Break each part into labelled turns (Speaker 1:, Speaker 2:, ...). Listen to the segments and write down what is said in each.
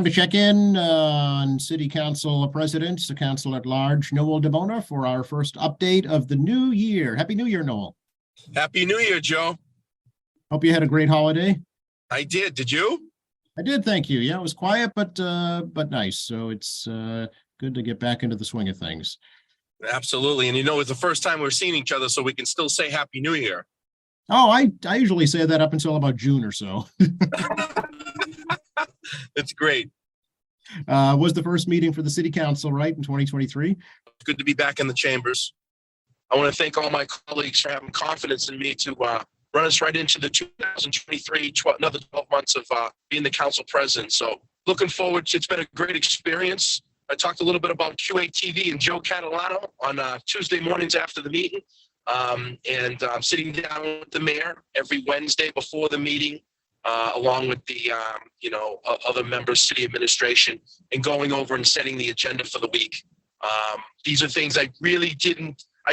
Speaker 1: Time to check in on City Council Presidents, the Council at Large, Noel DeBona, for our first update of the new year. Happy New Year, Noel.
Speaker 2: Happy New Year, Joe.
Speaker 1: Hope you had a great holiday.
Speaker 2: I did. Did you?
Speaker 1: I did, thank you. Yeah, it was quiet, but nice. So it's good to get back into the swing of things.
Speaker 2: Absolutely. And it's the first time we're seeing each other, so we can still say Happy New Year.
Speaker 1: Oh, I usually say that up until about June or so.
Speaker 2: That's great.
Speaker 1: Was the first meeting for the City Council, right, in 2023?
Speaker 2: It's good to be back in the chambers. I want to thank all my colleagues for having confidence in me to run us right into the 2023, another 12 months of being the council president. So looking forward to, it's been a great experience. I talked a little bit about QATV and Joe Catalano on Tuesday mornings after the meeting. And I'm sitting down with the mayor every Wednesday before the meeting, along with the, other members, city administration, and going over and setting the agenda for the week. These are things I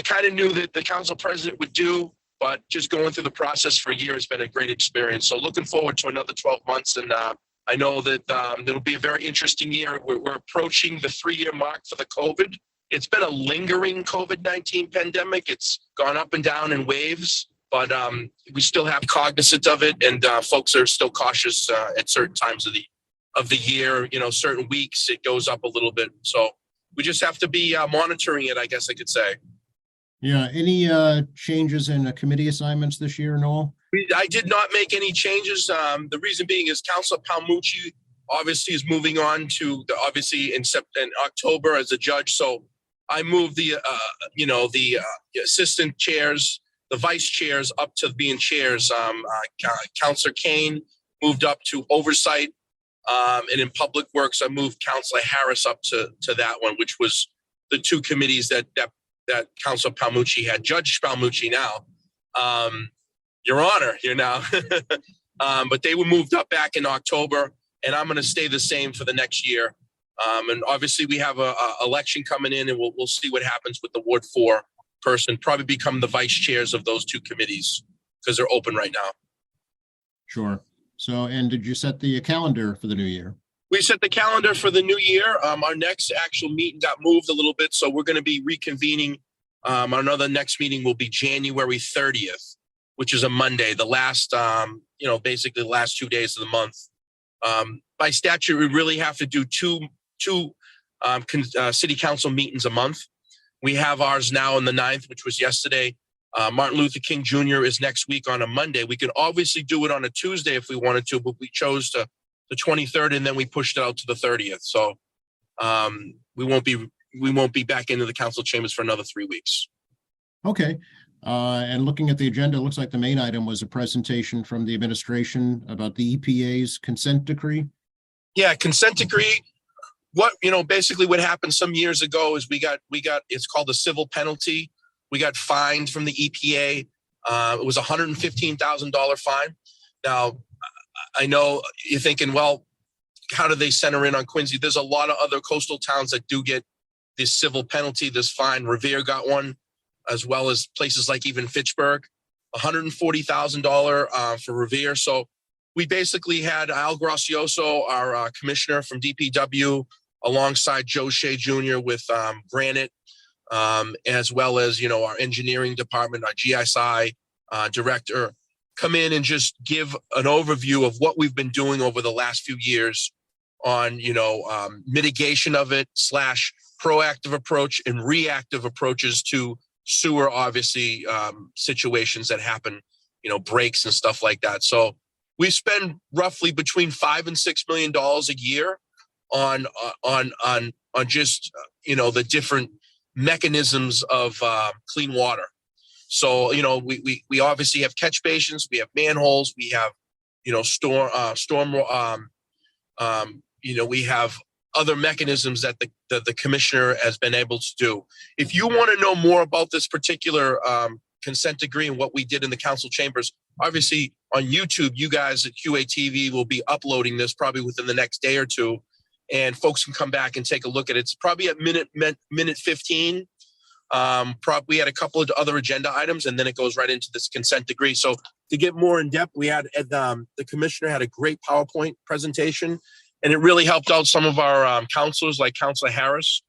Speaker 2: kind of knew that the council president would do, but just going through the process for a year has been a great experience. So looking forward to another 12 months. And I know that it'll be a very interesting year. We're approaching the 3-year mark for the COVID. It's been a lingering COVID-19 pandemic. It's gone up and down in waves, but we still have cognizance of it, and folks are still cautious at certain times of the year. Certain weeks it goes up a little bit. So we just have to be monitoring it, I guess I could say.
Speaker 1: Yeah. Any changes in committee assignments this year, Noel?
Speaker 2: I did not make any changes. The reason being is Councilor Palmucci obviously is moving on to in October as a judge. So I moved the assistant chairs, the vice chairs up to being chairs. Councilor Kane moved up to oversight, and in public works, I moved Councilor Harris up to that one, which was the two committees that Councilor Palmucci had. Judge Palmucci now, Your Honor, here now, but they were moved up back in October, and I'm going to stay the same for the next year. And obviously we have a election coming in, and we'll see what happens with the Ward 4 person, probably become the vice chairs of those two committees because they're open right now.
Speaker 1: Sure. So, and did you set the calendar for the new year?
Speaker 2: We set the calendar for the new year. Our next actual meeting got moved a little bit, so we're going to be reconvening. Another next meeting will be January 30th, which is a Monday, the last, basically the last 2 days of the month. By statute, we really have to do two city council meetings a month. We have ours now on the 9th, which was yesterday. Martin Luther King Jr. is next week on a Monday. We could obviously do it on a Tuesday if we wanted to, but we chose the 23rd, and then we pushed it out to the 30th. So we won't be back into the council chambers for another 3 weeks.
Speaker 1: Okay. And looking at the agenda, it looks like the main item was a presentation from the administration about the EPA's consent decree.
Speaker 2: Yeah, consent decree. Basically what happened some years ago is we got it's called a civil penalty. We got fined from the EPA. It was $115,000 fine. Now, I know you're thinking, well, how do they center in on Quincy? There's a lot of other coastal towns that do get this civil penalty, this fine. Revere got one, as well as places like even Fitchburg, $140,000 for Revere. So we basically had Al Gracioso, our commissioner from DPW, alongside Joe Shea Jr. with Granite, as well as, our engineering department, our GSI director, come in and just give an overview of what we've been doing over the last few years on, mitigation of it / proactive approach and reactive approaches to sewer, obviously, situations that happen, breaks and stuff like that. So we spend roughly between $5 and $6 million a year on just, the different mechanisms of clean water. So, we obviously have catch basins, we have manholes, we have, we have other mechanisms that the commissioner has been able to do. If you want to know more about this particular consent decree and what we did in the council chambers, obviously on YouTube, you guys at QATV will be uploading this probably within the next day or two, and folks can come back and take a look at it. It's probably at minute 15. We had a couple of other agenda items, and then it goes right into this consent decree. So to get more in depth, we had the commissioner had a great PowerPoint presentation, and it really helped out some of our counselors, like Counselor Harris.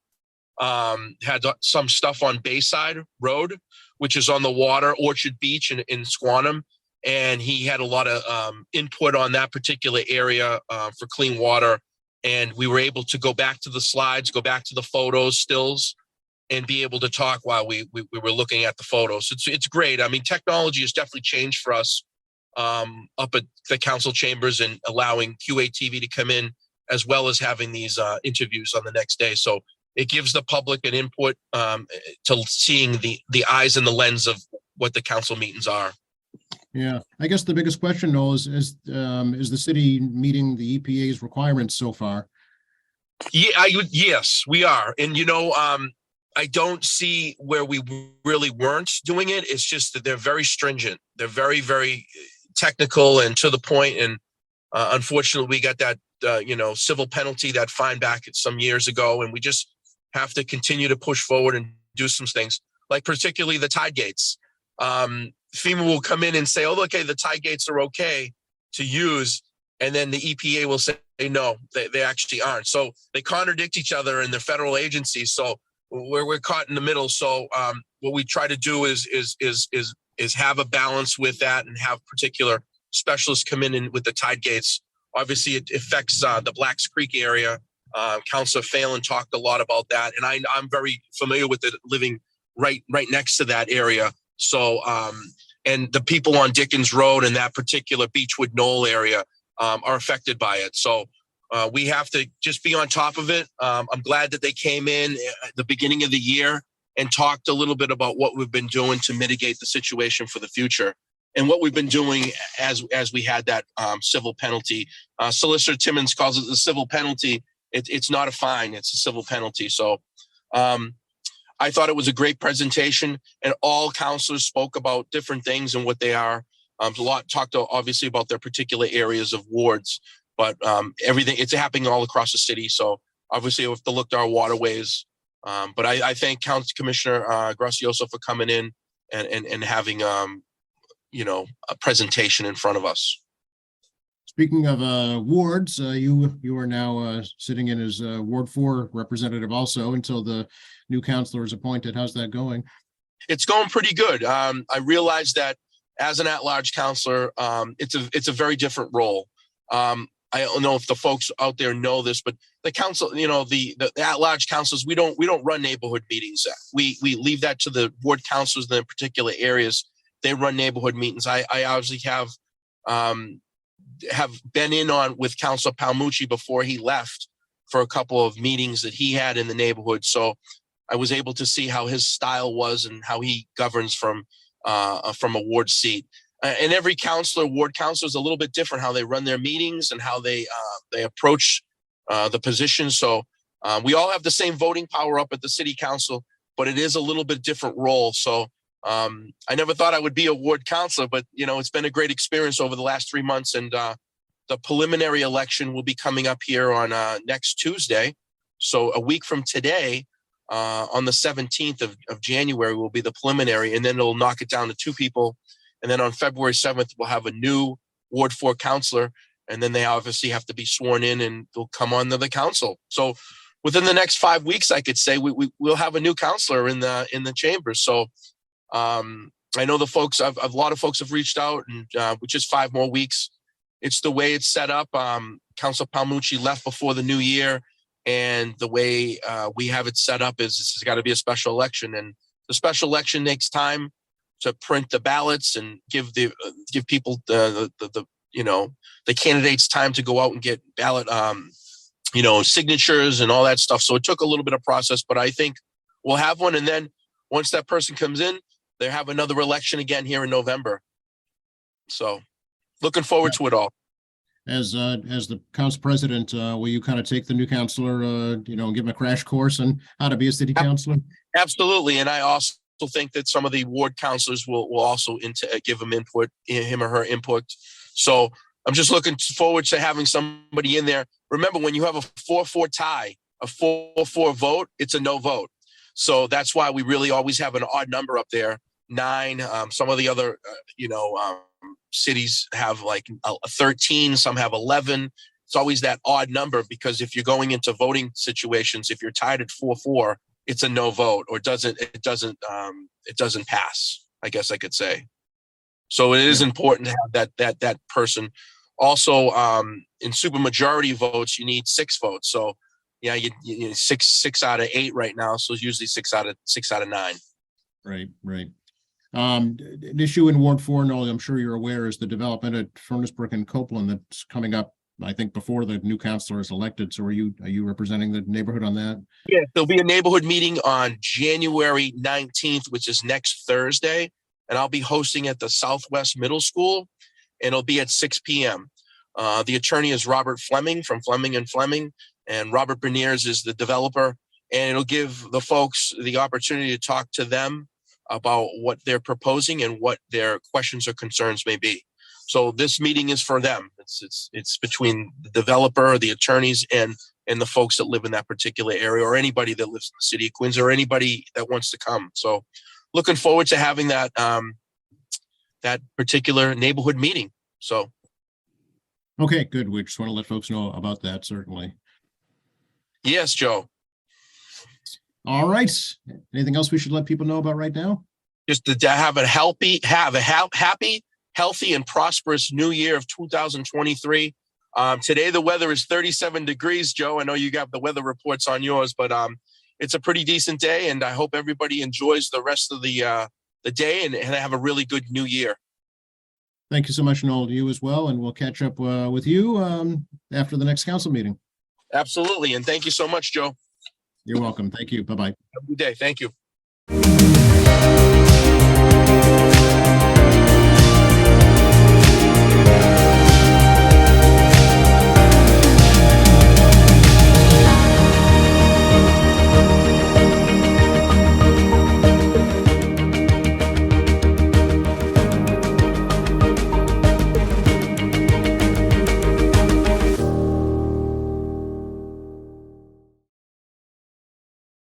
Speaker 2: Had some stuff on Bayside Road, which is on the water, Orchard Beach in Squantum. And he had a lot of input on that particular area for clean water. And we were able to go back to the slides, go back to the photos, stills, and be able to talk while we were looking at the photos. It's great. I mean, technology has definitely changed for us up at the council chambers and allowing QATV to come in, as well as having these interviews on the next day. So it gives the public an input to seeing the eyes and the lens of what the council meetings are.
Speaker 1: Yeah, I guess the biggest question, Noel, is the city meeting the EPA's requirements so far?
Speaker 2: Yeah, yes, we are. And, I don't see where we really weren't doing it. It's just that they're very stringent. They're very, very technical and to the point. And unfortunately, we got that, civil penalty, that fine back some years ago. And we just have to continue to push forward and do some things, like particularly the tide gates. FEMA will come in and say, oh, okay, the tide gates are okay to use. And then the EPA will say, no, they actually aren't. So they contradict each other in the federal agencies. So we're caught in the middle. So what we try to do is have a balance with that and have particular specialists come in with the tide gates. Obviously, it affects the Blacks Creek area. Councilor Phelan talked a lot about that, and I'm very familiar with it, living right next to that area. So, and the people on Dickens Road and that particular Beechwood Knoll area are affected by it. So we have to just be on top of it. I'm glad that they came in at the beginning of the year and talked a little bit about what we've been doing to mitigate the situation for the future, and what we've been doing as we had that civil penalty. Solicitor Timmons calls it the civil penalty. It's not a fine, it's a civil penalty. So I thought it was a great presentation, and all counselors spoke about different things and what they are. A lot talked obviously about their particular areas of wards, but everything, it's happening all across the city. So obviously we have to look at our waterways. But I thank Commissioner Gracioso for coming in and having a presentation in front of us.
Speaker 1: Speaking of wards, you are now sitting in as Ward 4 representative also until the new councilor is appointed. How's that going?
Speaker 2: It's going pretty good. I realized that as an at-large councilor, it's a very different role. I don't know if the folks out there know this, but the council, the at-large councils, we don't run neighborhood meetings. We leave that to the ward councils in the particular areas. They run neighborhood meetings. I obviously have been in on with Councilor Palmucci before he left for a couple of meetings that he had in the neighborhood. So I was able to see how his style was and how he governs from a ward seat. And every ward councilor is a little bit different, how they run their meetings and how they approach the position. So we all have the same voting power up at the city council, but it is a little bit different role. So I never thought I would be a ward councilor, but it's been a great experience over the last 3 months. And the preliminary election will be coming up here on next Tuesday. So a week from today, on the 17th of January will be the preliminary, and then it'll knock it down to 2 people. And then on February 7th, we'll have a new Ward 4 councilor, and then they obviously have to be sworn in and they'll come on to the council. So within the next 5 weeks, I could say we'll have a new councilor in the chambers. So I know the folks, a lot of folks have reached out, and with just 5 more weeks, it's the way it's set up. Councilor Palmucci left before the new year, and the way we have it set up is this has got to be a special election, and the special election takes time to print the ballots and give people the candidates time to go out and get ballot signatures and all that stuff. So it took a little bit of process, but I think we'll have one, and then once that person comes in, they have another election again here in November. So looking forward to it all.
Speaker 1: As the council president, will you kind of take the new councilor, and give him a crash course on how to be a city councilor?
Speaker 2: Absolutely. And I also think that some of the ward councilors will also give him him or her input. So I'm just looking forward to having somebody in there. Remember, when you have a 4-4 tie, a 4-4 vote, it's a no vote. So that's why we really always have an odd number up there, 9. Some of the other, cities have like 13, some have 11. it's always that odd number, because if you're going into voting situations, if you're tied at 4-4, it's a no vote, or it doesn't pass, I guess I could say. So it is important to have that person. Also, in supermajority votes, you need 6 votes. So yeah, you 6 out of 8 right now. So it's usually 6 out of 9.
Speaker 1: Right. An issue in Ward 4, Noel, I'm sure you're aware, is the development at Furnace Brook and Copeland that's coming up, I think, before the new councilor is elected. So are you representing the neighborhood on that?
Speaker 2: Yeah, there'll be a neighborhood meeting on January 19th, which is next Thursday, and I'll be hosting at the Southwest Middle School, and it'll be at 6 p.m. The attorney is Robert Fleming from Fleming and Fleming, and Robert Berniers is the developer, and it'll give the folks the opportunity to talk to them about what they're proposing and what their questions or concerns may be. So this meeting is for them. It's between the developer, the attorneys, and the folks that live in that particular area, or anybody that lives in the city of Queens, or anybody that wants to come. So looking forward to having that that particular neighborhood meeting. So
Speaker 1: Okay, good. We just want to let folks know about that, certainly.
Speaker 2: yes, Joe.
Speaker 1: All right. Anything else we should let people know about right now?
Speaker 2: Just to have a happy, healthy, and prosperous new year of 2023. Today the weather is 37 degrees, Joe. I know you got the weather reports on yours, but it's a pretty decent day, and I hope everybody enjoys the rest of the day and have a really good new year.
Speaker 1: Thank you so much, Noel. You as well, and we'll catch up with you after the next council meeting.
Speaker 2: Absolutely, and thank you so much, Joe.
Speaker 1: You're welcome. Thank you. Bye-bye.
Speaker 2: Have a good day. Thank you.